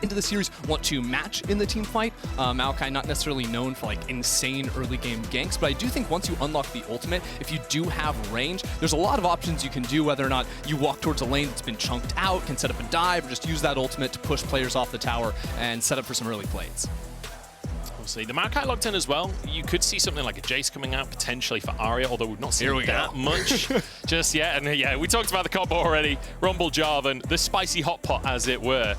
into the series want to match in the team fight. Maokai not necessarily known for like insane early game ganks, but I do think once you unlock the ultimate, if you do have range, there's a lot of options you can do, whether or not you walk towards a lane that's been chunked out, can set up a dive, or just use that ultimate to push players off the tower and set up for some early plays. Obviously, the Maokai locked in as well. You could see something like a Jayce coming out potentially for Aria, although we've not seen that much just yet. And yeah, we talked about the combo already. Rumble Jarvan, the spicy hot pot, as it were.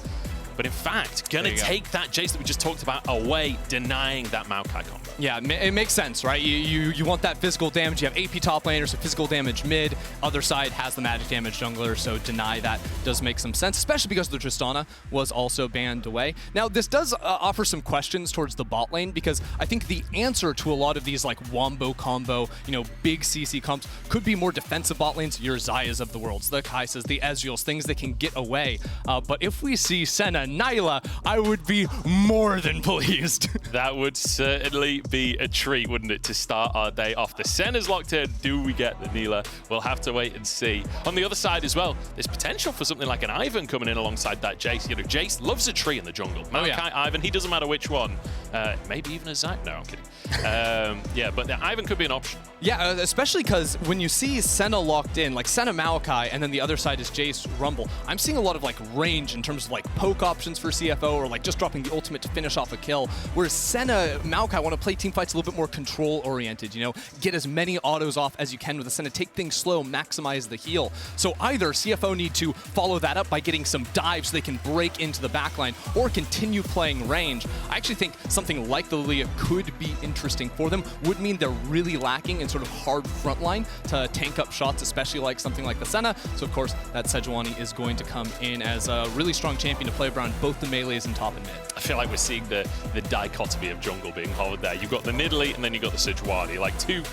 But in fact, gonna take that Jayce that we just talked about away, denying that Maokai combo. Yeah, it makes sense, right? You want that physical damage. You have AP top laner, so physical damage mid. Other side has the magic damage jungler, so deny that does make some sense, especially because the Tristana was also banned away. Now, this does offer some questions towards the bot lane, because I think the answer to a lot of these like wombo combo, you know, big CC comps could be more defensive bot lanes, your Xayahs of the worlds, the Kaisas, the Ezreals, things that can get away. But if we see Senna, Nyla, I would be more than pleased. That would certainly be a treat, wouldn't it, to start our day off. The Senna's locked in. Do we get the Nyla? We'll have to wait and see. On the other side as well, there's potential for something like an Ivan coming in alongside that Jayce. You know, Jayce loves a tree in the jungle. Maokai, Ivan, he doesn't matter which one. Maybe even a Zac. No, I'm kidding. Yeah, but the Ivan could be an option. Yeah, especially because when you see Senna locked in, like Senna Maokai, and then the other side is Jayce Rumble, I'm seeing a lot of like range in terms of like poke options for CFO, or like just dropping the ultimate to finish off a kill. Whereas Senna Maokai want to play team fights a little bit more control oriented, you know, get as many autos off as you can with the Senna, take things slow, maximize the heal. So either CFO need to follow that up by getting some dives so they can break into the backline, or continue playing range. I actually think something like the Lilia could be interesting for them. Would mean they're really lacking in sort of hard frontline to tank up shots, especially like something like the Senna. So of course that Sejuani is going to come in as a really strong champion to play around both the melees and top and mid. I feel like we're seeing the dichotomy of jungle being held there. You've got the Nidalee and then you've got the Sejuani, like two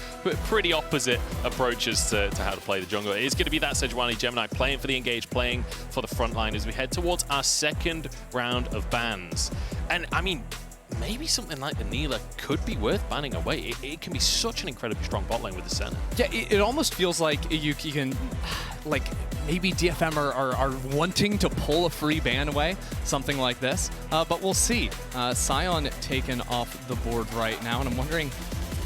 pretty opposite approaches to how to play the jungle. It is going to be that Sejuani Gemini playing for the engage, playing for the front line as we head towards our second round of bans. And I mean, maybe something like the Nyla could be worth banning away. It can be such an incredibly strong bot lane with the Senna. Yeah, it almost feels like you can, like, maybe DFM are wanting to pull a free ban away, something like this. But we'll see. Sion taken off the board right now, and I'm wondering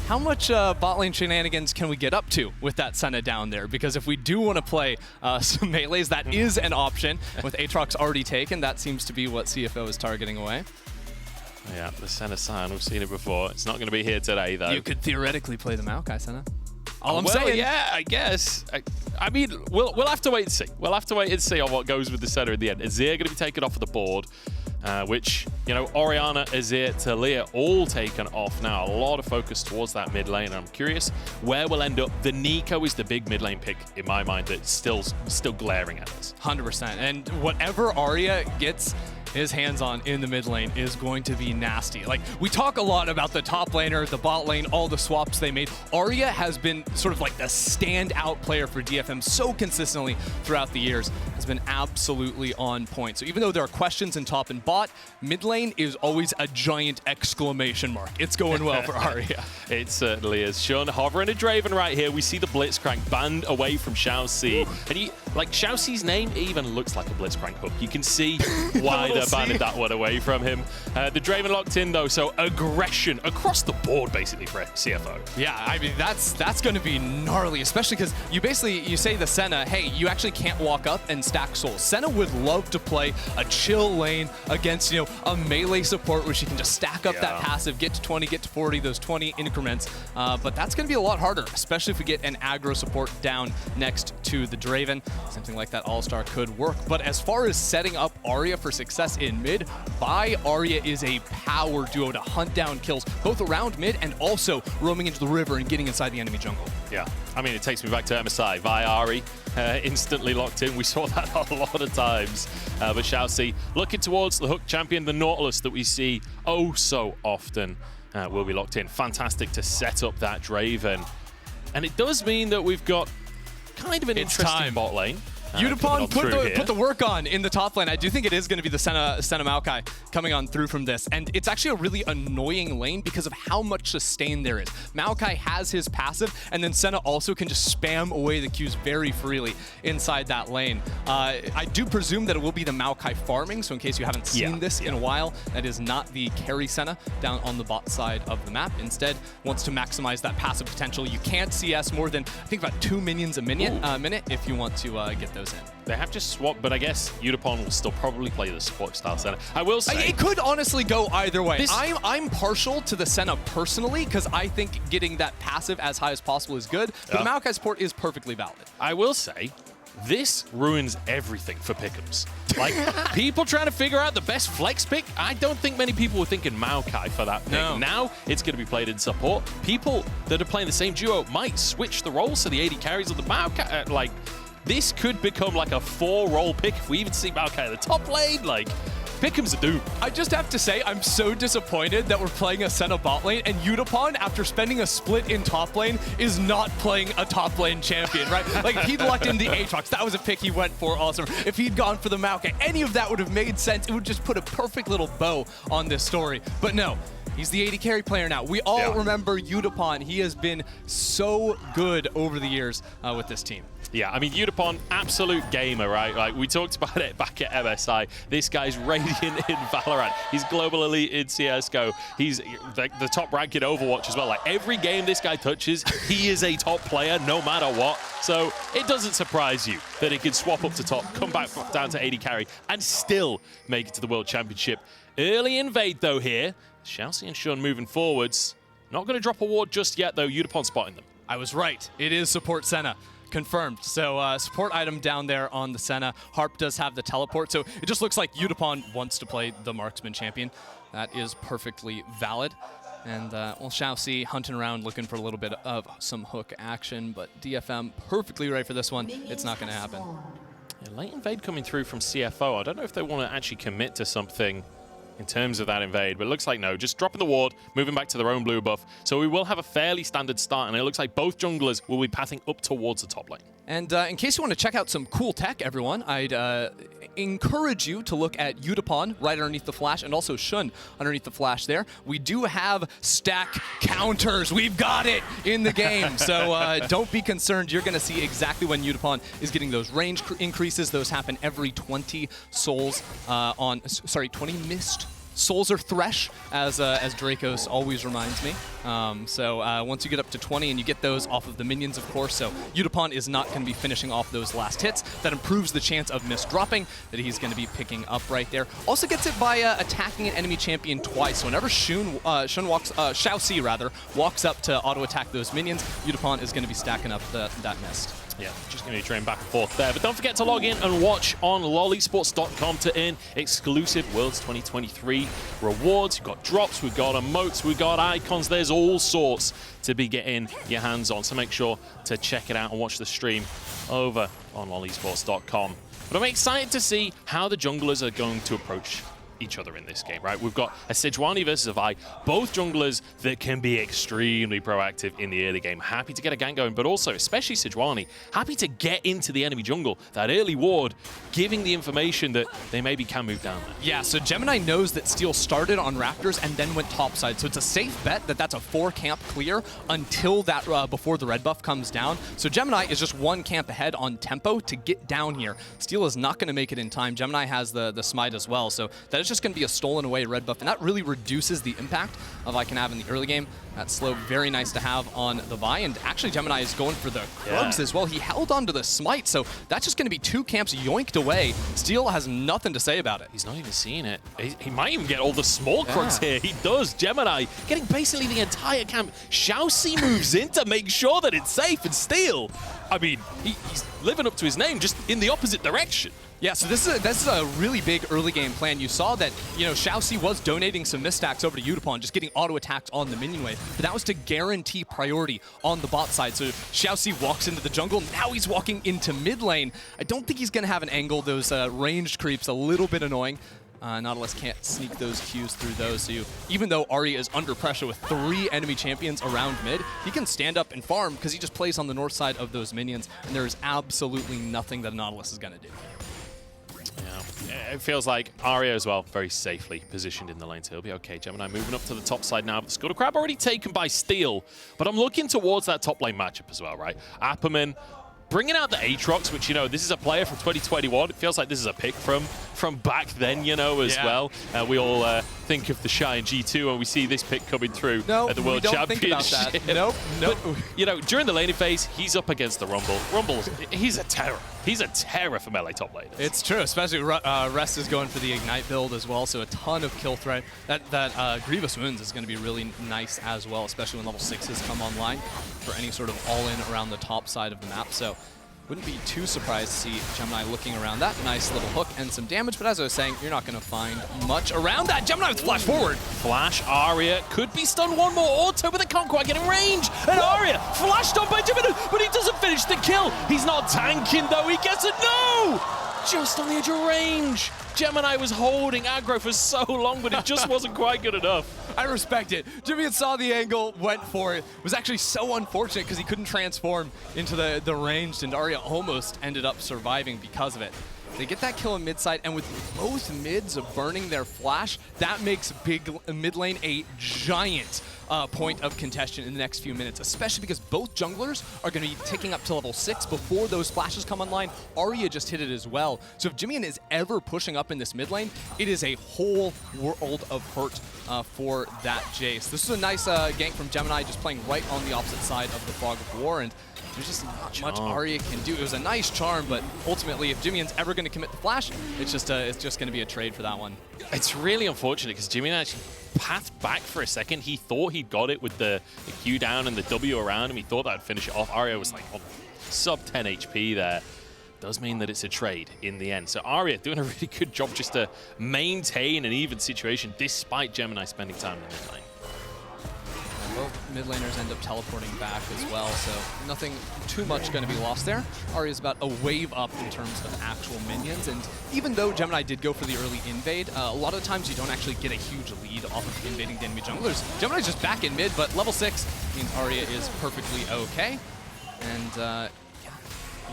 how much bot lane shenanigans can we get up to with that Senna down there? Because if we do want to play some melees, that is an option. With Aatrox already taken, that seems to be what CFO is targeting away. Yeah, the Senna Sion, we've seen it before. It's not going to be here today, though. You could theoretically play the Maokai Senna. All I'm saying. Yeah, I guess. I mean, we'll have to wait and see. We'll have to wait and see on what goes with the Senna in the end. Azir going to be taken off of the board, which, you know, Orianna, Azir, Talia, all taken off now. A lot of focus towards that mid lane. I'm curious where we'll end up. The Nico is the big mid lane pick in my mind that's still glaring at us. 100%. And whatever Aria gets his hands on in the mid lane is going to be nasty. Like, we talk a lot about the top laner, the bot lane, all the swaps they made. Aria has been sort of like the standout player for DFM so consistently throughout the years, has been absolutely on point. So even though there are questions in top and bot, mid lane is always a giant exclamation mark. It's going well for Aria. It certainly is. Shunn hovering a Draven right here. We see the Blitzcrank banned away from Xiaoci. And like, Xiaoci's name even looks like a Blitzcrank hook. You can see why they're banning that one away from him. The Draven locked in though, so aggression across the board basically for CFO. Yeah, I mean, that's going to be gnarly, especially because you say the Senna, hey, you actually can't walk up and stack souls. Senna would love to play a chill lane against, you know, a melee support where she can just stack up that passive, get to 20, get to 40, those 20 increments. But that's going to be a lot harder, especially if we get an aggro support down next to the Draven. Something like that All-Star could work. But as far as setting up Aria for success in mid, Vi Aria is a power duo to hunt down kills, both around mid and also roaming into the river and getting inside the enemy jungle. Yeah, I mean, it takes me back to MSI. Vi Ahri instantly locked in. We saw that a lot of times. But Xiaoci looking towards the hook champion, the Nautilus that we see oh so often will be locked in. Fantastic to set up that Draven. And it does mean that we've got kind of an interesting bot lane. Yutapon put the work on in the top lane. I do think it is going to be the Senna Maokai coming on through from this. And it's actually a really annoying lane because of how much sustain there is. Maokai has his passive, and then Senna also can just spam away the Qs very freely inside that lane. I do presume that it will be the Maokai farming, so in case you haven't seen this in a while, that is not the carry Senna down on the bot side of the map. Instead, wants to maximize that passive potential. You can't CS more than, I think, about 2 minions a minute if you want to get those in. They have just swapped, but I guess Yutapon will still probably play the support style Senna. I will say... It could honestly go either way. I'm partial to the Senna personally, because I think getting that passive as high as possible is good, but the Maokai support is perfectly valid. I will say, this ruins everything for pick'ems. Like, people trying to figure out the best flex pick, I don't think many people were thinking Maokai for that pick. No. Now, it's going to be played in support. People that are playing the same duo might switch the roles, so the AD carries of the Maokai, this could become like a 4-role pick if we even see Maokai in the top lane. Like, pick'ems are doomed. I just have to say, I'm so disappointed that we're playing a Senna bot lane, and Yutapon, after spending a split in top lane, is not playing a top lane champion, right? Like, if he'd lucked in the Aatrox, that was a pick he went for, awesome. If he'd gone for the Maokai, any of that would have made sense. It would just put a perfect little bow on this story. But no. He's the AD carry player now. We all remember Yutapon. He has been so good over the years with this team. Yeah, I mean, Yutapon, absolute gamer, right? Like, we talked about it back at MSI. This guy's radiant in Valorant. He's global elite in CSGO. He's the top rank in Overwatch as well. Like, every game this guy touches, he is a top player no matter what. So it doesn't surprise you that he can swap up to top, come back down to AD carry, and still make it to the World Championship. Early invade, though, here. Shiauc and Shunn moving forwards. Not going to drop a ward just yet, though. Yutapon spotting them. I was right. It is support Senna. Confirmed. So support item down there on the Senna. Harp does have the teleport, so it just looks like Yutapon wants to play the marksman champion. That is perfectly valid. And well, Shiauc hunting around looking for a little bit of some hook action, but DFM perfectly right for this one. It's not going to happen. Yeah, late invade coming through from CFO. I don't know if they want to actually commit to something in terms of that invade, but it looks like no. Just dropping the ward, moving back to their own blue buff. So we will have a fairly standard start, and it looks like both junglers will be pathing up towards the top lane. And in case you want to check out some cool tech, everyone, I'd encourage you to look at Yutapon right underneath the flash, and also Shunn underneath the flash there. We do have stack counters. We've got it in the game. So don't be concerned. You're going to see exactly when Yutapon is getting those range increases. Those happen every 20 souls 20 missed souls or thresh, as Dracos always reminds me. So once you get up to 20 and you get those off of the minions, of course, so Yutapon is not going to be finishing off those last hits. That improves the chance of miss dropping that he's going to be picking up right there. Also gets it by attacking an enemy champion twice. So whenever Shiauc rather walks up to auto attack those minions, Yutapon is going to be stacking up that mist. Yeah, just going to be trained back and forth there. But don't forget to log in and watch on lolesports.com to earn exclusive Worlds 2023 rewards. We've got drops, we've got emotes, we've got icons. There's all sorts to be getting your hands on. So make sure to check it out and watch the stream over on lolesports.com. But I'm excited to see how the junglers are going to approach each other in this game, right? We've got a Sejuani versus a Vi, both junglers that can be extremely proactive in the early game. Happy to get a gank going, but also, especially Sejuani, happy to get into the enemy jungle. That early ward, giving the information that they maybe can move down there. Yeah, so Gemini knows that Steel started on Raptors and then went topside, so it's a safe bet that that's a 4-camp clear until that before the red buff comes down. So Gemini is just 1 camp ahead on tempo to get down here. Steel is not going to make it in time. Gemini has the smite as well, so that is just going to be a stolen away red buff, and that really reduces the impact of I can have in the early game. That slow, very nice to have on the Vi, and actually Gemini is going for the Krugs as well. He held on to the smite, so that's just going to be 2 camps yoinked away. Steel has nothing to say about it. He's not even seeing it. He might even get all the small Krugs here. He does. Gemini getting basically the entire camp. Shiauc moves in to make sure that it's safe, and Steel, I mean, he's living up to his name, just in the opposite direction. Yeah, so this is a really big early game plan. You saw that, you know, Shiauc was donating some misstacks over to Yutapon, just getting auto attacks on the minion wave, but that was to guarantee priority on the bot side. So Shiauc walks into the jungle, now he's walking into mid lane. I don't think he's going to have an angle. Those ranged creeps, a little bit annoying. Nautilus can't sneak those Qs through those. So even though Aria is under pressure with 3 enemy champions around mid, he can stand up and farm because he just plays on the north side of those minions, and there is absolutely nothing that Nautilus is going to do. Yeah, it feels like Aria as well, very safely positioned in the lane, so he'll be okay. Gemini moving up to the top side now. The Scuttle Crab already taken by Steel, but I'm looking towards that top lane matchup as well, right? apaMEN bringing out the Aatrox, which, you know, this is a player from 2021. It feels like this is a pick from back then, you know, as well. We all think of the Shine G2 when we see this pick coming through at the World Championship. Nope. But, you know, during the laning phase, he's up against the Rumble. Rumble's, he's a terror. He's a terror for melee top laners. It's true, especially Rest is going for the Ignite build as well, so a ton of kill threat. That Grievous Wounds is going to be really nice as well, especially when level 6s come online for any sort of all-in around the top side of the map. So wouldn't be too surprised to see Gemini looking around that. Nice little hook and some damage, but as I was saying, you're not going to find much around that. Gemini with flash forward. Flash, Aria could be stunned one more auto, but they can't quite get in range. And Aria flashed on by Gemini, but he doesn't finish the kill. He's not tanking though, he gets it, no! Just on the edge of range. Gemini was holding aggro for so long, but it just wasn't quite good enough. I respect it. JimieN saw the angle, went for it. It was actually so unfortunate because he couldn't transform into the ranged, and Aria almost ended up surviving because of it. They get that kill in mid side, and with both mids burning their flash, that makes mid lane a giant point of contention in the next few minutes, especially because both junglers are going to be ticking up to level 6 before those flashes come online. Aria just hit it as well. So if JimieN is ever pushing up in this mid lane, it is a whole world of hurt for that jayce. This is a nice gank from Gemini, just playing right on the opposite side of the Fog of War, and there's just not much Aria can do. It was a nice charm, but ultimately, if JimieN's ever going to commit the flash, it's just going to be a trade for that one. It's really unfortunate because JimieN actually pathed back for a second. He thought he'd got it with the Q down and the W around him. He thought that would finish it off. Aria was like on sub 10 HP there. Does mean that it's a trade in the end. So Aria doing a really good job just to maintain an even situation despite Gemini spending time in the mid lane. Both mid laners end up teleporting back as well, so nothing too much going to be lost there. Aria's about a wave up in terms of actual minions, and even though Gemini did go for the early invade, a lot of times you don't actually get a huge lead off of invading the enemy junglers. Gemini's just back in mid, but level 6 means Aria is perfectly okay. And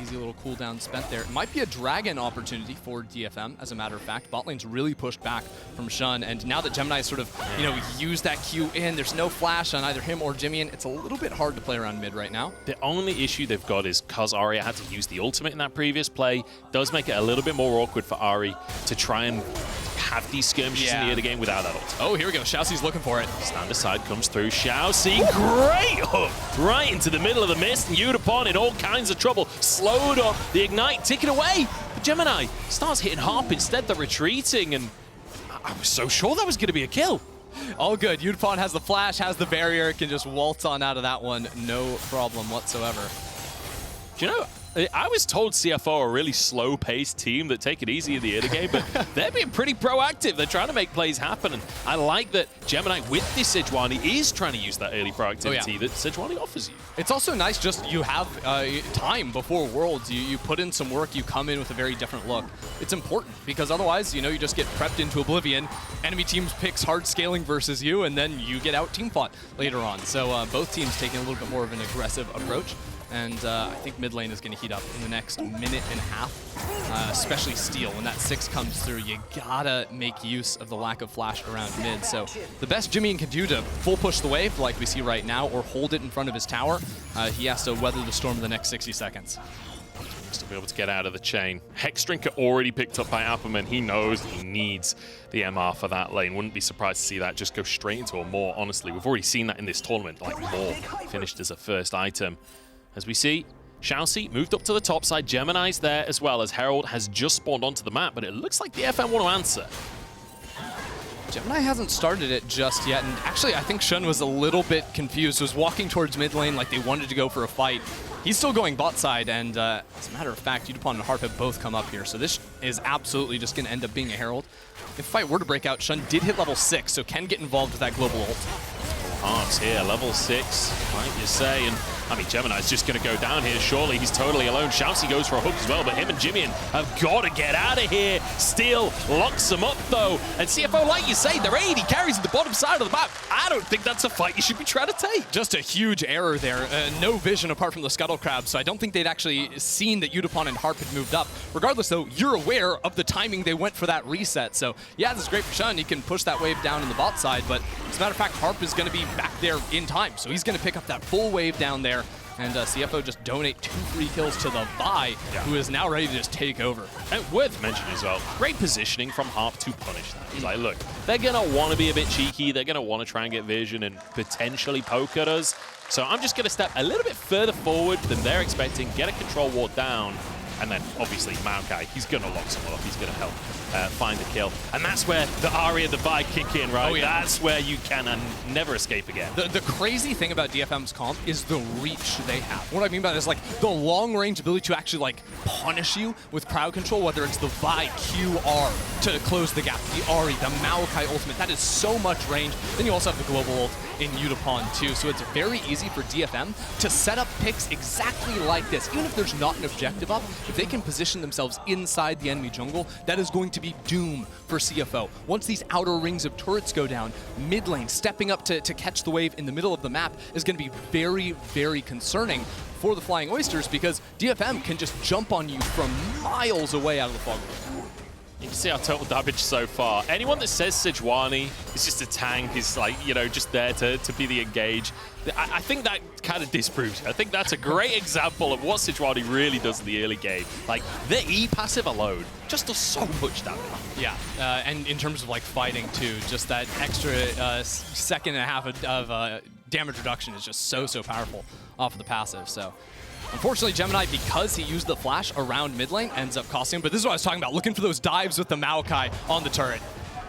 easy little cooldown spent there. It might be a dragon opportunity for DFM, as a matter of fact. Bot lane's really pushed back from Shunn, and now that Gemini sort of, you know, used that Q in, there's no flash on either him or JimieN. It's a little bit hard to play around mid right now. The only issue they've got is because Aria had to use the ultimate in that previous play, does make it a little bit more awkward for Ahri to try and have these skirmishes in the early game without that ult. Oh, here we go. Shiauc's looking for it. Stand aside comes through. Shiauc, great hook right into the middle of the mist, and Yutapon in all kinds of trouble. Slowed up, the Ignite ticking away. But Gemini starts hitting Harp instead. They're retreating, and I was so sure that was going to be a kill. All good. Yutapon has the flash, has the barrier, can just waltz on out of that one. No problem whatsoever. Do you know, I was told CFO are a really slow-paced team that take it easy in the early game, but they're being pretty proactive. They're trying to make plays happen, and I like that Gemini with this Sejuani is trying to use that early proactivity that Sejuani offers you. It's also nice just you have time before Worlds. You put in some work, you come in with a very different look. It's important because otherwise, you know, you just get prepped into oblivion. Enemy teams picks hard scaling versus you, and then you get out team fought later on. So both teams taking a little bit more of an aggressive approach. And I think mid lane is going to heat up in the next minute and a half, especially Steel. When that 6 comes through, you gotta make use of the lack of flash around mid. So the best JimieN can do to full push the wave, like we see right now, or hold it in front of his tower, he has to weather the storm in the next 60 seconds. To be able to get out of the chain. Hex Drinker already picked up by apaMEN. He knows he needs the MR for that lane. Wouldn't be surprised to see that just go straight into a Maw, honestly. We've already seen that in this tournament, like Maw finished as a first item. As we see, Shiauc moved up to the top side. Gemini's there as well, as Herald has just spawned onto the map, but it looks like the FM want to answer. Gemini hasn't started it just yet, and actually I think Shunn was a little bit confused, was walking towards mid lane like they wanted to go for a fight. He's still going bot side, and as a matter of fact, Yutapon and Harp have both come up here, so this is absolutely just going to end up being a Herald. If fight were to break out, Shunn did hit level 6, so can get involved with that global ult. Harp's here, level 6, like you say, and I mean, Gemini's just going to go down here. Surely he's totally alone. Shiauc goes for a hook as well, but him and JimieN have got to get out of here. Steel locks him up, though. And CFO, like you say, they're AD carries at the bottom side of the map. I don't think that's a fight you should be trying to take. Just a huge error there. No vision apart from the Scuttle Crab, so I don't think they'd actually seen that Yutapon and Harp had moved up. Regardless, though, you're aware of the timing they went for that reset. So, yeah, this is great for Shunn. He can push that wave down in the bot side, but as a matter of fact, Harp is going to be back there in time. So he's going to pick up that full wave down there. And CFO just donate 2 free kills to the Vi, who is now ready to just take over. And worth mentioning as well, great positioning from Harp to punish that. He's like, look, they're going to want to be a bit cheeky. They're going to want to try and get vision and potentially poke at us. So I'm just going to step a little bit further forward than they're expecting, get a control ward down, and then obviously Maokai, he's going to lock someone up. He's going to help find the kill. And that's where the Aria, the Vi kick in, right? Oh, yeah. That's where you can never escape again. The crazy thing about DFM's comp is the reach they have. What I mean by that is like the long range ability to actually like punish you with crowd control, whether it's the Vi QR to close the gap, the Ahri, the Maokai ultimate. That is so much range. Then you also have the global ult in Yutapon too. So it's very easy for DFM to set up picks exactly like this. Even if there's not an objective up, if they can position themselves inside the enemy jungle, that is going to be doom for CFO. Once these outer rings of turrets go down, mid lane stepping up to catch the wave in the middle of the map is going to be very, very concerning for the Flying Oysters, because DFM can just jump on you from miles away out of the fog. You can see our total damage so far. Anyone that says Sejuani is just a tank, is like, you know, just there to be the engage, I think that kind of disproves it. I think that's a great example of what Sejuani really does in the early game. Like, the E passive alone just does so much damage. Yeah, and in terms of like fighting too, just that extra second and a half of damage reduction is just so powerful off of the passive. So unfortunately, Gemini, because he used the flash around mid lane, ends up costing him. But this is what I was talking about, looking for those dives with the Maokai on the turret.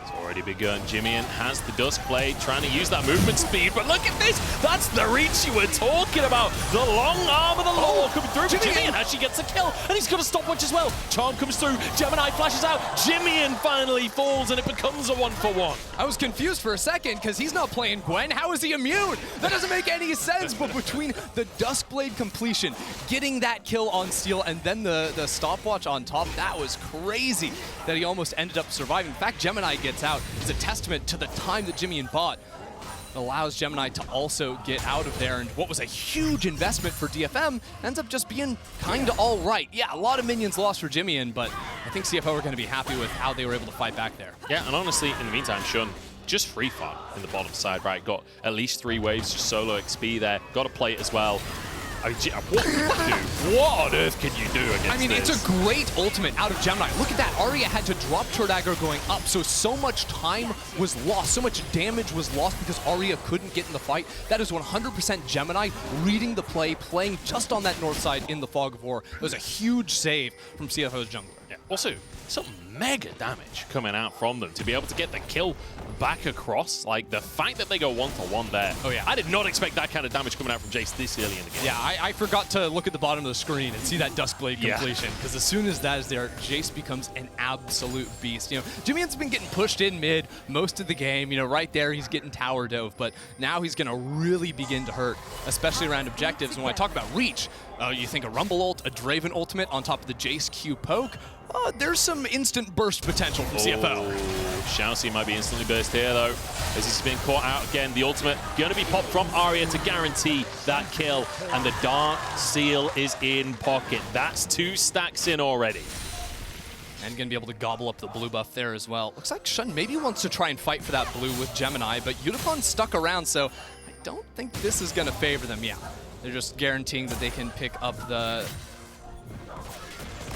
It's already begun. JimieN has the Dusk Blade, trying to use that movement speed. But look at this! That's the reach you were talking about! The long arm of the law coming through. JimieN actually gets a kill, and he's got a stopwatch as well. Charm comes through, Gemini flashes out, JimieN finally falls, and it becomes a 1-for-1. I was confused for a second, because he's not playing Gwen. How is he immune? That doesn't make any sense. But between the Duskblade completion, getting that kill on Steel, and then the stopwatch on top, that was crazy that he almost ended up surviving. In fact, Gemini gets out. It's a testament to the time that JimieN bought. It allows Gemini to also get out of there, and what was a huge investment for DFM ends up just being kind of all right. Yeah, a lot of minions lost for JimieN, but I think CFO are going to be happy with how they were able to fight back there. Yeah, and honestly, in the meantime, Shunn, just free farm in the bottom side, right? Got at least 3 waves, just solo XP there. Got to play it as well. What can you do? What on earth can you do against this? I mean, it's a great ultimate out of Gemini. Look at that. Aria had to drop turret aggro going up, so much time was lost, so much damage was lost because Aria couldn't get in the fight. That is 100% Gemini reading the play, playing just on that north side in the Fog of War. It was a huge save from CFO's jungler. Yeah. Also, some mega damage coming out from them to be able to get the kill back across. Like, the fact that they go 1-for-1 there. Oh, yeah. I did not expect that kind of damage coming out from jayce this early in the game. Yeah, I forgot to look at the bottom of the screen and see that Duskblade completion, because as soon as that is there, jayce becomes an absolute beast. You know, JimieN's been getting pushed in mid most of the game. You know, right there, he's getting tower dove, but now he's going to really begin to hurt, especially around objectives. And when I talk about reach, you think a Rumble ult, a Draven ultimate on top of the jayce Q poke, there's some instant burst potential from CFO. Shiauc might be instantly burst here, though, as he's been caught out again. The ultimate going to be popped from Aria to guarantee that kill, and the Dark Seal is in pocket. That's 2 stacks in already. And going to be able to gobble up the blue buff there as well. Looks like Shunn maybe wants to try and fight for that blue with Gemini, but Yutapon stuck around, so I don't think this is going to favor them. Yeah, they're just guaranteeing that they can pick up the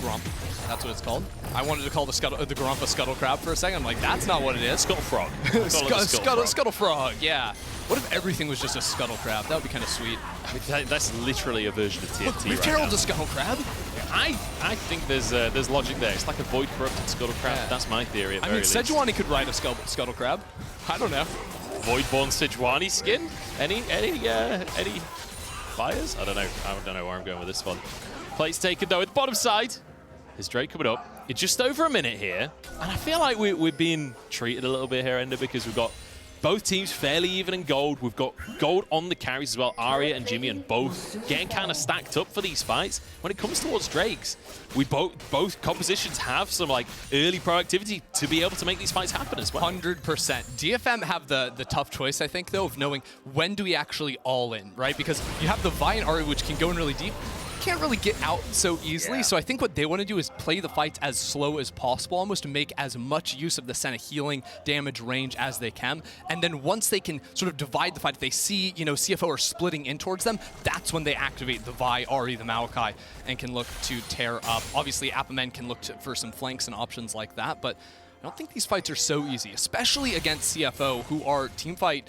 Grump. That's what it's called. I wanted to call the Grump a Scuttle Crab for a second. I'm like, that's not what it is. Scuttle Frog. Scuttle Frog, yeah. What if everything was just a Scuttle Crab? That would be kind of sweet. That's literally a version of TNT. Look, Rift Herald's a Scuttle Crab. I think there's logic there. It's like a Void Corrupted Scuttle Crab. Yeah. That's my theory. I mean, Sejuani could ride a Scuttle Crab. I don't know. Voidborn Sejuani skin? Any buyers? I don't know where I'm going with this one. Plate's taken though at the bottom side. Is Drake coming up? It's just over a minute here, and I feel like we're being treated a little bit here, Ender, because we've got both teams fairly even in gold. We've got gold on the carries as well. Aria and JimieN both getting kind of stacked up for these fights. When it comes towards Drakes, we both compositions have some like early proactivity to be able to make these fights happen as well. 100%. DFM have the tough choice, I think, though, of knowing when do we actually all in, right? Because you have the Vi and Ahri, which can go in really deep. Can't really get out so easily, so I think what they want to do is play the fights as slow as possible, almost to make as much use of the Senna healing damage range as they can, and then once they can sort of divide the fight, if they see, you know, CFO are splitting in towards them, that's when they activate the Vi, Ahri, the Maokai, and can look to tear up. Obviously, apaMEN can look for some flanks and options like that, but I don't think these fights are so easy, especially against CFO, who are teamfight,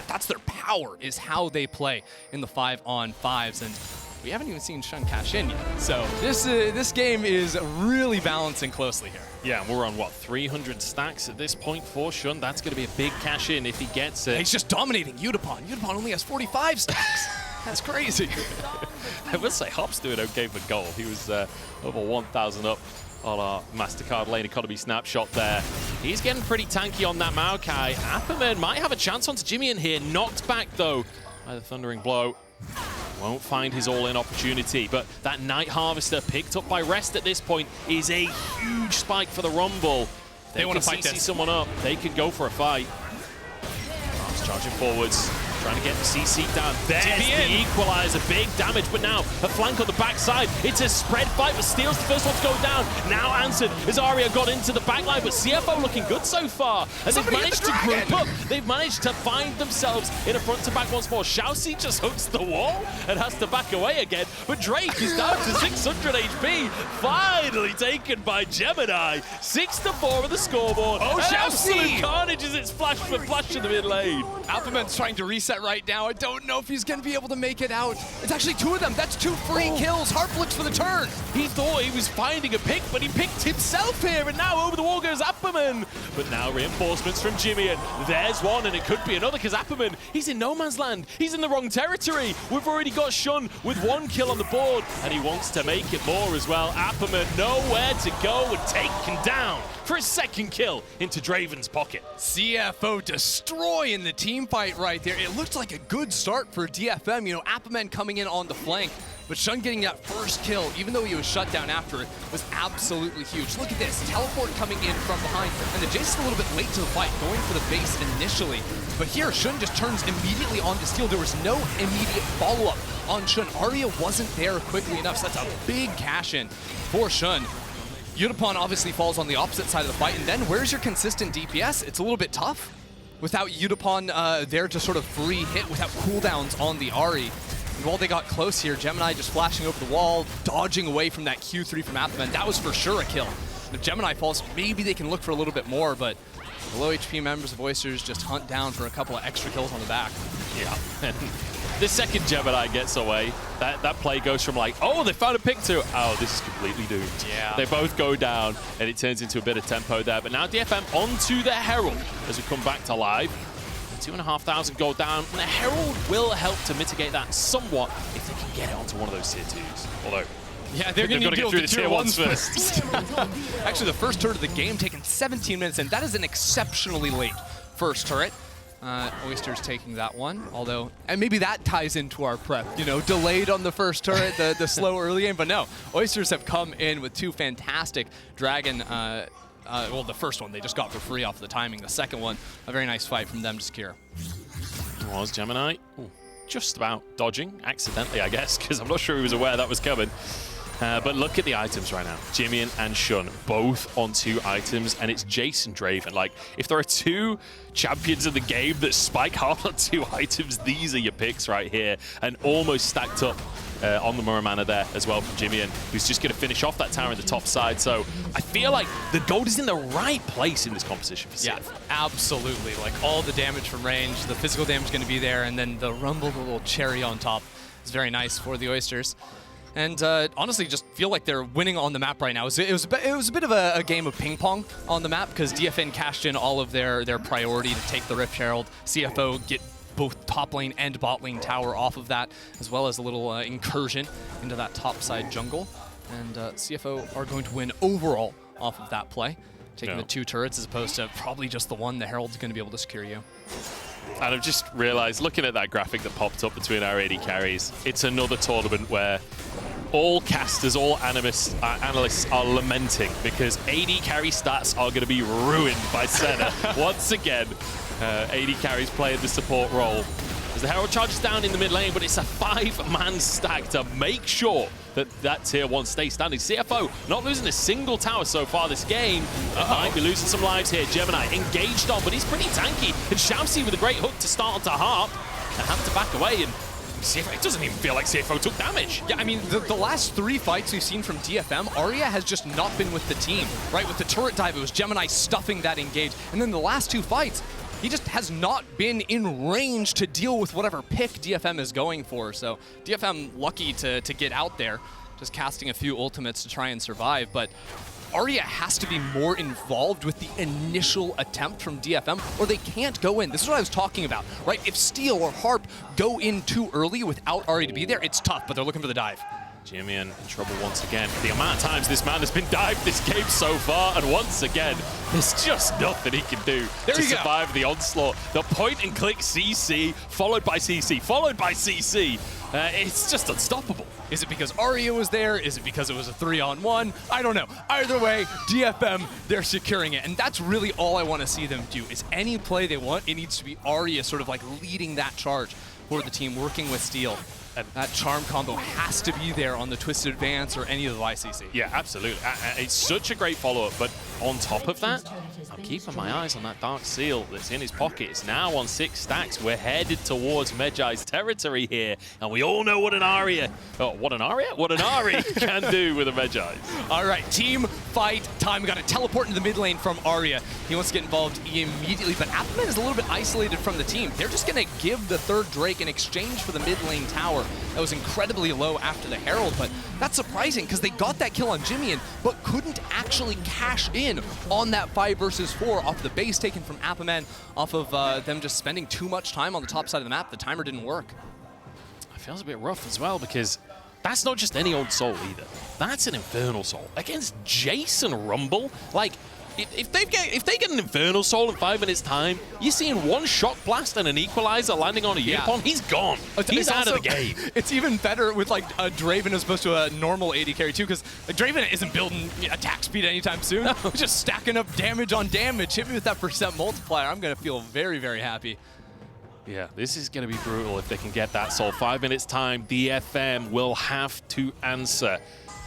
that's their power, is how they play in the 5-on-5s, and we haven't even seen Shunn cash in yet. So this game is really balancing closely here. Yeah, and we're on, what, 300 stacks at this point for Shunn. That's going to be a big cash in if he gets it. He's just dominating Yutapon. Yutapon only has 45 stacks. That's crazy. I will say Harp's doing okay for gold. He was over 1,000 up on our MasterCard lane economy snapshot there. He's getting pretty tanky on that Maokai. apaMEN might have a chance onto JimieN here. Knocked back, though, by the Thundering Blow. Won't find his all-in opportunity, but that Night Harvester picked up by Rest at this point is a huge spike for the Rumble. They want to fight CC someone up. They could go for a fight. Harp's charging forwards, trying to get the CC down. There's the equalizer, big damage, but now a flank on the backside. It's a spread fight, but Steel's the first one to go down. Now answered as Aria got into the backline, but CFO looking good so far. And they've managed to group up. They've managed to find themselves in a front-to-back once more. Shiauc just hooks the wall and has to back away again. But Drake is down to 600 HP. Finally taken by Gemini. 6-4 on the scoreboard. Oh, absolute carnage as it's flash for flash in the mid lane. apaMEN's trying to reset right now. I don't know if he's going to be able to make it out. It's actually two of them. That's two free kills. Harp looks for the turn. He thought he was finding a pick, but he picked himself here, and now over the wall goes apaMEN. But now reinforcements from JimieN. There's one, and it could be another, because apaMEN, he's in no man's land. He's in the wrong territory. We've already got Shunn with 1 kill on the board, and he wants to make it more as well. apaMEN nowhere to go and taken down for his 2nd kill into Draven's pocket. CFO destroying the team fight right there. It looked like a good start for DFM. You know, apaMEN coming in on the flank, but Shunn getting that first kill, even though he was shut down after it, was absolutely huge. Look at this, teleport coming in from behind, and the jayce is a little bit late to the fight, going for the base initially. But here, Shunn just turns immediately onto Steel. There was no immediate follow-up on Shunn. Aria wasn't there quickly enough, so that's a big cash-in for Shunn. Yutapon obviously falls on the opposite side of the fight, and then where's your consistent DPS? It's a little bit tough without Yutapon there to sort of free hit, without cooldowns on the Ahri. And while they got close here, Gemini just flashing over the wall, dodging away from that Q3 from apaMEN. That was for sure a kill. And if Gemini falls, maybe they can look for a little bit more, but the low HP members of Oysters just hunt down for a couple of extra kills on the back. Yeah. The second Gemini gets away, that play goes from like, oh, they found a pick to, oh, this is completely doomed. Yeah. They both go down, and it turns into a bit of tempo there. But now DFM onto the Herald as we come back to live. 2,500 gold down, and the Herald will help to mitigate that somewhat if they can get it onto one of those tier 2s. Although, yeah, they're going to get through the tier 1s first. Actually, the first turret of the game taking 17 minutes, and that is an exceptionally late first turret. Oysters taking that one, although, and maybe that ties into our prep, you know, delayed on the first turret, the slow early game, but no, Oysters have come in with 2 fantastic Dragon, well, the first one they just got for free off the timing, the second one, a very nice fight from them to secure. It was Gemini, just about dodging, accidentally I guess, because I'm not sure he was aware that was coming. But look at the items right now. JimieN and Shunn, both on 2 items, and it's jayce and Draven. Like, if there are 2 champions in the game that spike hard on 2 items, these are your picks right here, and almost stacked up on the Muramana there as well from JimieN, who's just going to finish off that tower in the top side. So I feel like the gold is in the right place in this composition for CF. Yeah, absolutely. Like, all the damage from range, the physical damage is going to be there, and then the Rumble, the little cherry on top, is very nice for the Oysters. And honestly, just feel like they're winning on the map right now. It was a bit of a game of ping pong on the map, because DFN cashed in all of their priority to take the Rift Herald. CFO get both top lane and bot lane tower off of that, as well as a little incursion into that top side jungle. And CFO are going to win overall off of that play. taking the 2 turrets as opposed to probably just the one. The Herald's going to be able to secure you. And I've just realized, looking at that graphic that popped up between our AD carries, it's another tournament where all casters, all analysts are lamenting because AD carry stats are going to be ruined by Senna. Once again, AD carries playing the support role. As the Herald charges down in the mid lane, but it's a 5-man stack to make sure that that tier 1 stays standing. CFO not losing a single tower so far this game. Might be losing some lives here. Gemini engaged on, but he's pretty tanky. And Shiauc with a great hook to start onto Harp. And have to back away, and CFO, it doesn't even feel like CFO took damage. Yeah, I mean, the last 3 fights we've seen from DFM, Aria has just not been with the team, right? With the turret dive, it was Gemini stuffing that engage. And then the last 2 fights, he just has not been in range to deal with whatever pick DFM is going for. So DFM lucky to get out there, just casting a few ultimates to try and survive. But Aria has to be more involved with the initial attempt from DFM, or they can't go in. This is what I was talking about, right? If Steel or Harp go in too early without Aria to be there, it's tough, but they're looking for the dive. JimieN in trouble once again. The amount of times this man has been dived this game so far, and once again, there's just nothing he can do to survive the onslaught. The point-and-click CC, followed by CC, followed by CC. It's just unstoppable. Is it because Aria was there? Is it because it was a 3-on-1? I don't know. Either way, DFM, they're securing it. And that's really all I want to see them do, is any play they want, it needs to be Aria sort of like leading that charge for the team, working with Steel. And that charm combo has to be there on the Twisted Advance or any of the YCC. Yeah, absolutely. It's such a great follow-up, but on top of that, I'm keeping my eyes on that Dark Seal that's in his pocket. It's now on 6 stacks. We're headed towards Medjai's territory here, and we all know what an Aria, what an Ahri can do with a Medjai. All right, team fight time. We got a teleport into the mid lane from Aria. He wants to get involved immediately, but apaMEN is a little bit isolated from the team. They're just going to give the 3rd Drake in exchange for the mid lane tower. That was incredibly low after the Herald, but that's surprising because they got that kill on JimieN, but couldn't actually cash in on that 5 versus 4 off the base taken from apaMEN, off of them just spending too much time on the top side of the map. The timer didn't work. It feels a bit rough as well because that's not just any old soul either. That's an Infernal Soul against jayce and Rumble. Like, if they get an Infernal Soul in 5 minutes time, you're seeing 1 Shock Blast and an Equalizer landing on a Yutapon. He's gone. He's out of the game. It's even better with like a Draven as opposed to a normal AD carry too, because Draven isn't building attack speed anytime soon. No. Just stacking up damage on damage. Hit me with that % multiplier. I'm going to feel very, very happy. Yeah, this is going to be brutal if they can get that soul. 5 minutes time, DFM will have to answer.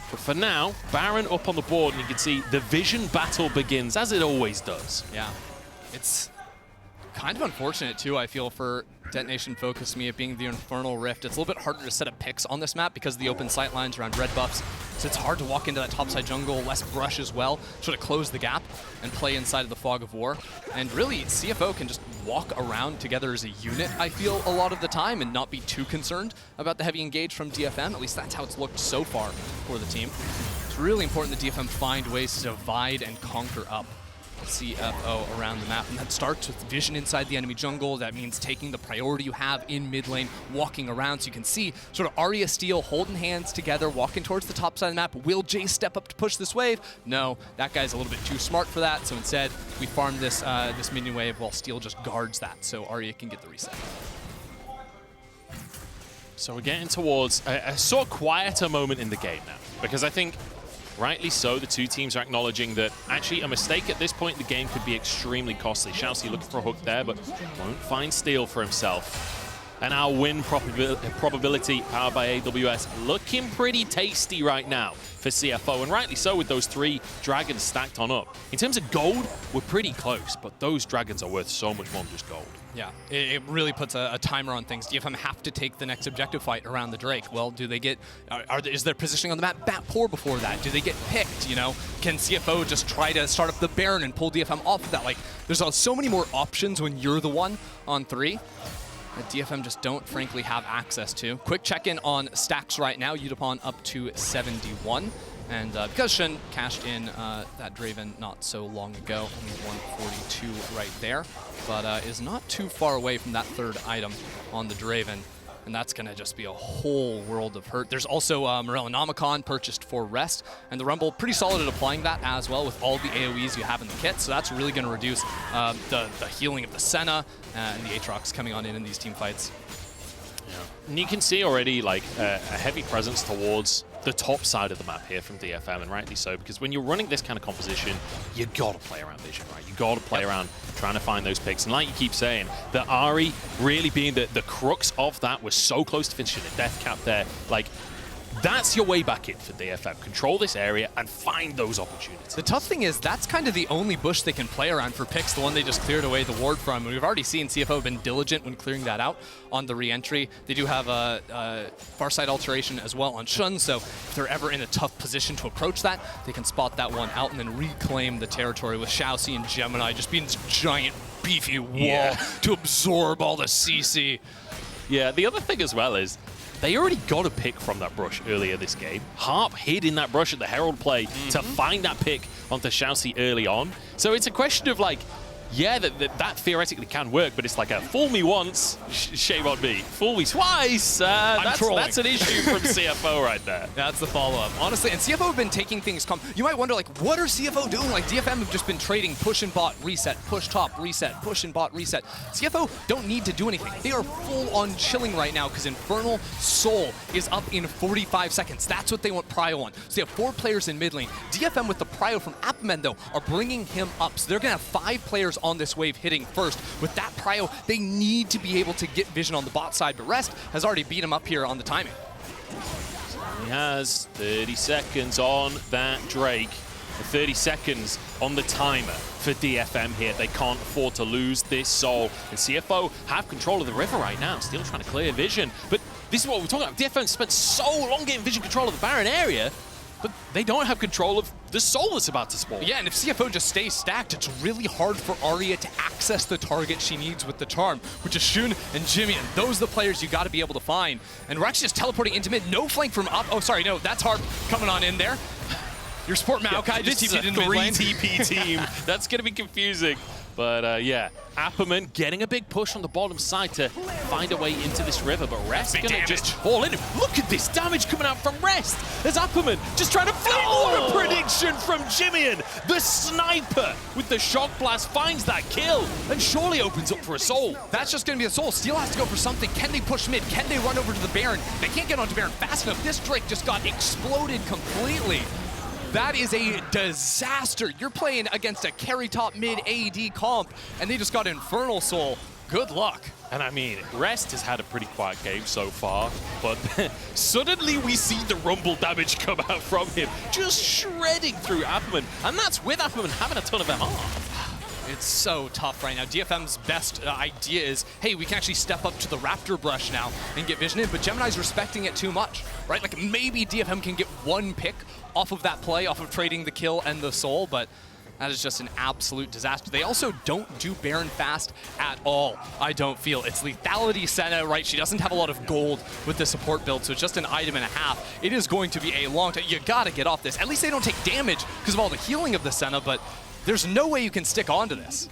But for now, Baron up on the board, and you can see the vision battle begins, as it always does. Yeah, it's kind of unfortunate, too, I feel, for Detonation Focus Me, it being the Infernal Rift. It's a little bit harder to set up picks on this map because of the open sight lines around red buffs. So it's hard to walk into that topside jungle, less brush as well, sort of close the gap and play inside of the Fog of War. And really, CFO can just walk around together as a unit, I feel, a lot of the time and not be too concerned about the heavy engage from DFM. At least that's how it's looked so far for the team. It's really important that DFM find ways to divide and conquer up CFO around the map, and that starts with vision inside the enemy jungle. That means taking the priority you have in mid lane, walking around, so you can see sort of Aria Steel holding hands together, walking towards the top side of the map. Will jayce step up to push this wave? No, that guy's a little bit too smart for that, so instead we farm this this minion wave while Steel just guards that, so Aria can get the reset. So we're getting towards a sort of quieter moment in the game now, because I think rightly so, the 2 teams are acknowledging that actually a mistake at this point in the game could be extremely costly. Shiauc looking for a hook there, but won't find Steel for himself. And our win probability powered by AWS looking pretty tasty right now for CFO, and rightly so with those 3 dragons stacked on up. In terms of gold, we're pretty close, but those dragons are worth so much more than just gold. Yeah, it really puts a timer on things. DFM have to take the next objective fight around the Drake. Well, do they get, is there positioning on the map poor before that? Do they get picked, you know? Can CFO just try to start up the Baron and pull DFM off of that? Like, there's so many more options when you're the one on 3 that DFM just don't, frankly, have access to. Quick check-in on stacks right now. Yutapon up to 71. And because Shunn cashed in that Draven not so long ago, only 142 right there, but is not too far away from that 3rd item on the Draven. and that's going to just be a whole world of hurt. There's also Morellonomicon purchased for Rest, and the Rumble pretty solid at applying that as well with all the AoEs you have in the kit, so that's really going to reduce the healing of the Senna and the Aatrox coming on in these team fights. Yeah. And you can see already like a heavy presence towards the top side of the map here from DFM, and rightly so, because when you're running this kind of composition, you gotta play around vision, right? You gotta play around trying to find those picks. And like you keep saying, the Ahri really being the crux of that, was so close to finishing a death cap there. Like, that's your way back in for DFM. Control this area and find those opportunities. The tough thing is that's kind of the only bush they can play around for picks, the one they just cleared away the ward from. And we've already seen CFO been diligent when clearing that out on the re-entry. They do have a far side alteration as well on Shunn, so if they're ever in a tough position to approach that, they can spot that one out and then reclaim the territory with Shiauc and Gemini just being this giant beefy wall to absorb all the CC. Yeah, the other thing as well is they already got a pick from that brush earlier this game. Harp hid in that brush at the Herald play to find that pick onto Shiauc early on. So it's a question of like, yeah, that theoretically can work, but it's like a fool me once, shame on me. Fool me twice, that's an issue from CFO right there. That's the follow-up. Honestly, and CFO have been taking things calm. You might wonder, like, what are CFO doing? Like, DFM have just been trading push and bot, reset, push top, reset, push and bot, reset. CFO don't need to do anything. They are full-on chilling right now because Infernal Soul is up in 45 seconds. That's what they want prio on. So they have 4 players in mid lane. DFM with the prio from apaMEN, though, are bringing him up. So they're going to have 5 players on this wave hitting first. With that prio, they need to be able to get vision on the bot side, but Rest has already beat him up here on the timing. He has 30 seconds on that Drake, 30 seconds on the timer for DFM here. They can't afford to lose this soul, and CFO have control of the river right now, still trying to clear vision, but this is what we're talking about. DFM spent so long getting vision control of the Baron area, but they don't have control of the soul that's about to spawn. Yeah, and if CFO just stays stacked, it's really hard for Aria to access the target she needs with the charm, which is Shunn and JimieN. Those are the players you got to be able to find. And we're actually just teleporting into mid. No flank from up. Oh, sorry, no, that's Harp coming on in there. Your support Maokai just TP'd in mid lane. 3 TP team. That's going to be confusing. But yeah, apaMEN getting a big push on the bottom side to find a way into this river, but Rest going to just fall in. Look at this damage coming out from Rest. There's apaMEN just trying to flip. What a prediction from JimieN. The sniper with the shock blast finds that kill and surely opens up for a soul. That's just going to be a soul. Steel has to go for something. Can they push mid? Can they run over to the Baron? They can't get onto Baron fast enough. This Drake just got exploded completely. That is a disaster. You're playing against a carry top mid AD comp, and they just got Infernal Soul. Good luck. And I mean, Rest has had a pretty quiet game so far, but suddenly we see the rumble damage come out from him, just shredding through apaMEN, and that's with apaMEN having a ton of MR. It's so tough right now. DFM's best idea is, hey, we can actually step up to the Raptor brush now and get vision in, but Gemini's respecting it too much, right? Like, maybe DFM can get one pick off of that play, off of trading the kill and the soul, but that is just an absolute disaster. They also don't do Baron fast at all, I don't feel. It's lethality Senna, right? She doesn't have a lot of gold with the support build, so it's just an item and a half. It is going to be a long time. You gotta get off this. At least they don't take damage because of all the healing of the Senna, but there's no way you can stick on to this.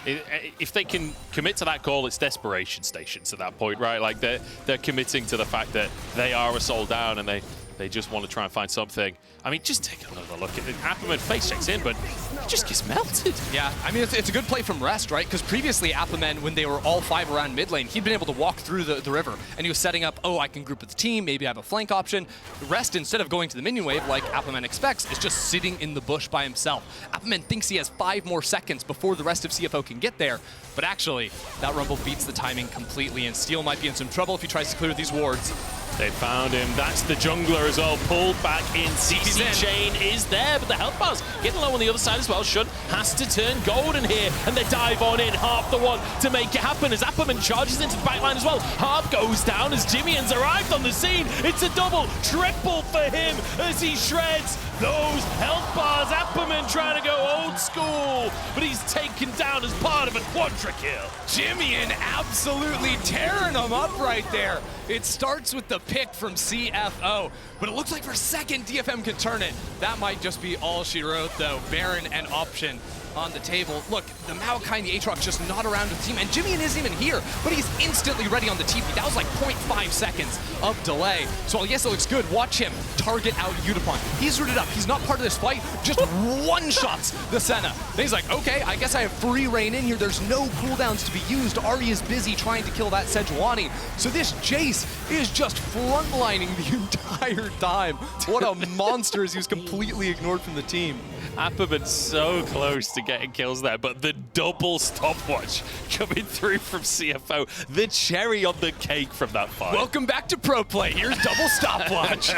If they can commit to that call, it's desperation stations at that point, right? Like they're committing to the fact that they are a soul down and they just want to try and find something. I mean, just take another look at it. apaMEN face checks in, but he just gets melted. Yeah, I mean, it's a good play from Rest, right? Because previously, apaMEN, when they were all 5 around mid lane, he'd been able to walk through the river, and he was setting up, oh, I can group with the team, maybe I have a flank option. Rest, instead of going to the minion wave like apaMEN expects, is just sitting in the bush by himself. apaMEN thinks he has 5 more seconds before the rest of CFO can get there, but actually, that Rumble beats the timing completely, and Steel might be in some trouble if he tries to clear these wards. They found him. That's the jungler as well. Pulled back in. CC chain is there, but the health bar's getting low on the other side as well. Shunn has to turn golden here, and they dive on in. Harp the one to make it happen as apaMEN charges into the backline as well. Harp goes down as JimieN's arrived on the scene. It's a double, triple for him as he shreds those health bars. apaMEN trying to go old school, but he's taken down as part of a quadra kill. JimieN absolutely tearing him up right there. It starts with the pick from CFO, but it looks like for a second DFM can turn it. That might just be all she wrote, though. Baron and option. on the table. Look, the Maokai and the Aatrox just not around with the team, and JimieN isn't even here, but he's instantly ready on the TP. That was like 0.5 seconds of delay. So yes, it looks good. Watch him target out Yutapon. He's rooted up. He's not part of this fight. Just one-shots the Senna. Then he's like, okay, I guess I have free reign in here. There's no cooldowns to be used. Aria is busy trying to kill that Sejuani. So this jayce is just frontlining the entire time. What a monster, as he was completely ignored from the team. apaMEN so close to getting kills there, but the double stopwatch coming through from CFO. The cherry on the cake from that fight. Welcome back to Pro Play. Here's double stopwatch.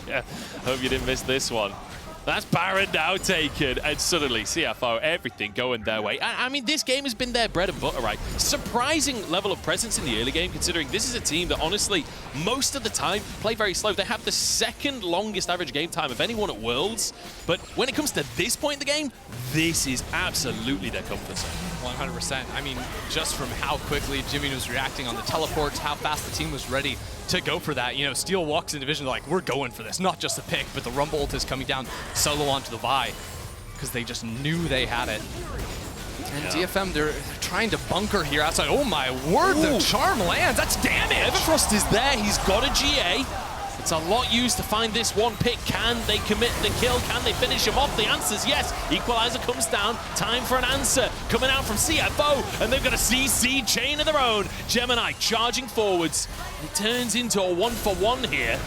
Yeah, hope you didn't miss this one. That's Baron now taken, and suddenly CFO, everything going their way. I mean, this game has been their bread and butter, right? Surprising level of presence in the early game, considering this is a team that honestly, most of the time, play very slow. They have the second longest average game time of anyone at Worlds, but when it comes to this point in the game, this is absolutely their comfort zone. 100%. I mean, just from how quickly JimieN was reacting on the teleports, how fast the team was ready to go for that. You know, Steel walks in division like, we're going for this. Not just the pick, but the Rumble ult is coming down solo onto the Vi, because they just knew they had it. And DFM, they're trying to bunker here outside. Oh my word, the charm lands. That's damage. Everfrost is there. He's got a GA. It's a lot used to find this one pick. Can they commit the kill? Can they finish him off? The answer's yes. Equalizer comes down. Time for an answer. Coming out from CFO, and they've got a CC chain of their own. Gemini charging forwards. It turns into a 1-for-1 here.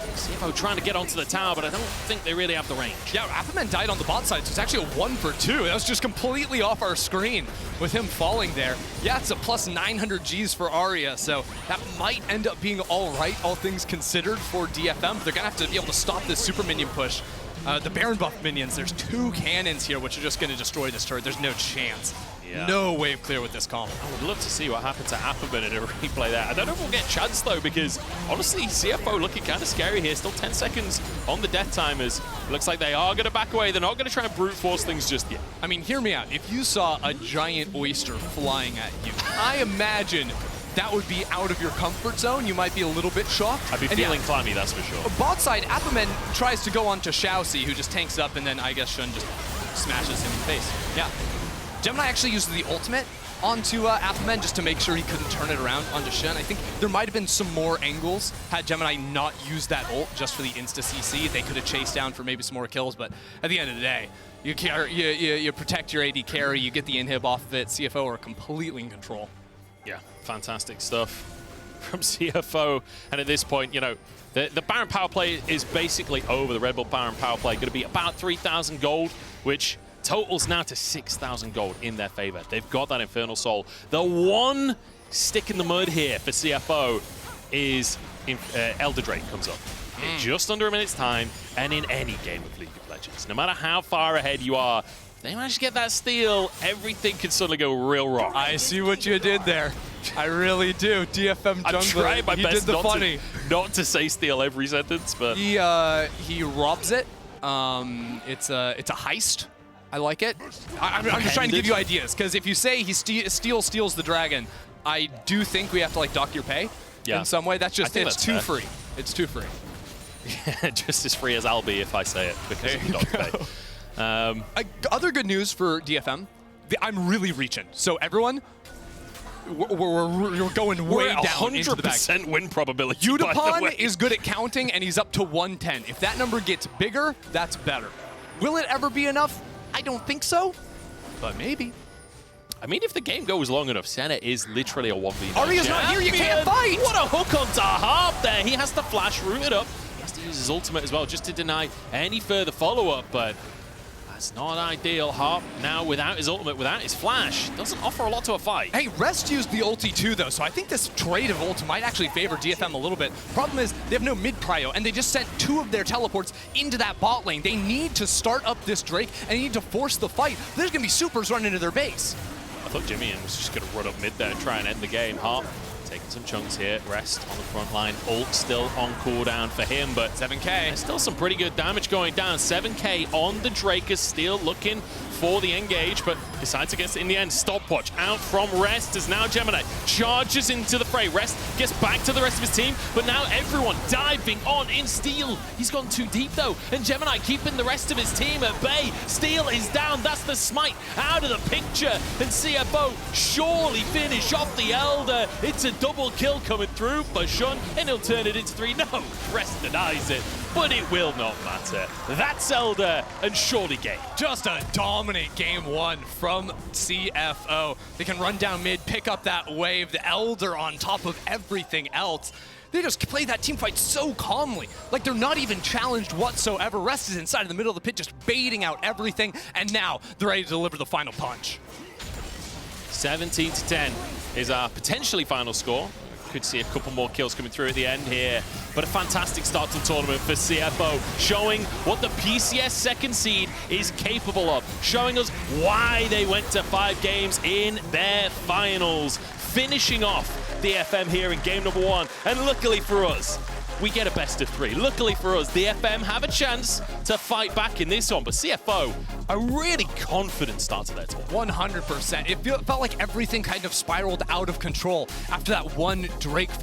CFO trying to get onto the tower, but I don't think they really have the range. Yeah, apaMEN died on the bot side, so it's actually a 1-for-2. That was just completely off our screen with him falling there. Yeah, it's a plus 900 Gs for Aria, so that might end up being all right, all things considered, for DFM. They're going to have to be able to stop this super minion push. The Baron buff minions, there's 2 cannons here, which are just going to destroy this turret. There's no chance. Yeah. No wave clear with this comp. I would love to see what happened to apaMEN in a replay there. I don't know if we'll get chance though, because honestly, CFO looking kind of scary here. Still 10 seconds on the death timers. Looks like they are going to back away. They're not going to try and brute force things just yet. I mean, hear me out. If you saw a giant oyster flying at you, I imagine that would be out of your comfort zone. You might be a little bit shocked. I'd be feeling clammy, that's for sure. Bot side, apaMEN tries to go on to Shiauc, who just tanks up, and then I guess Shunn just smashes him in the face. Yeah. Gemini actually used the ultimate onto apaMEN just to make sure he couldn't turn it around onto Shunn. I think there might have been some more angles had Gemini not used that ult just for the insta-CC. They could have chased down for maybe some more kills, but at the end of the day, you protect your AD carry, you get the inhib off of it. CFO are completely in control. Yeah, fantastic stuff from CFO. And at this point, you know, the Baron power play is basically over. The Red Bull Baron power play going to be about 3,000 gold, which totals now to 6,000 gold in their favor. They've got that Infernal Soul. The one stick in the mud here for CFO is Elder Drake comes up. In just under a minute's time, and in any game of League of Legends, no matter how far ahead you are, if they manage to get that steal, everything can suddenly go real wrong. I see what you did there. I really do. DFM jungler. I'm trying my best not to say steal every sentence, but he robs it. It's a heist. I like it. I'm just trying to give you ideas, because if you say he steals the dragon, I do think we have to like dock your pay in some way. That's just it's too free. It's too free. Yeah, just as free as I'll be if I say it because of the dock pay. Other good news for DFM, I'm really reaching. So everyone, we're going way down into the back. 100% win probability. Yutapon is good at counting, and he's up to 110. If that number gets bigger, that's better. Will it ever be enough? I don't think so, but maybe. I mean, if the game goes long enough, Senna is literally a 1v9. Aria's not here, you can't fight! What a hook onto Harp there. He has to flash, root it up. He has to use his ultimate as well just to deny any further follow-up, but that's not ideal. Harp now without his ultimate, without his flash, doesn't offer a lot to a fight. Hey, Rest used the ulti too, though, so I think this trade of ult might actually favor DFM a little bit. Problem is, they have no mid-prio, and they just sent 2 of their teleports into that bot lane. They need to start up this Drake, and they need to force the fight. There's going to be supers running into their base. I thought JimieN was just going to run up mid there and try and end the game. Harp taking some chunks here. Rest on the front line. Ult still on cooldown for him, but 7K. There's still some pretty good damage going down. 7K on the Drake is still looking for the engage, but decides to get it in the end. Stopwatch out from Rest as now Gemini charges into the fray. Rest gets back to the rest of his team, but now everyone diving on in Steel. He's gone too deep though, and Gemini keeping the rest of his team at bay. Steel is down, that's the smite out of the picture, and CFO surely finish off the Elder. It's a double kill coming through for Shunn, and he'll turn it into 3. No, Rest denies it, but it will not matter. That's Elder, and surely game. Just a dominant game 1 from CFO. They can run down mid, pick up that wave, the Elder on top of everything else. They just play that team fight so calmly. Like they're not even challenged whatsoever. Rest is inside of the middle of the pit, just baiting out everything, and now they're ready to deliver the final punch. 17-10 is our potentially final score. Could see a couple more kills coming through at the end here, but a fantastic start to the tournament for CFO, showing what the PCS second seed is capable of, showing us why they went to 5 games in their finals, finishing off DFM here in game number 1, and luckily for us, we get a best of 3. Luckily for us, DFM have a chance to fight back in this one, but CFO, a really confident start to their tour. 100%. It felt like everything kind of spiraled out of control after that one Drake fight.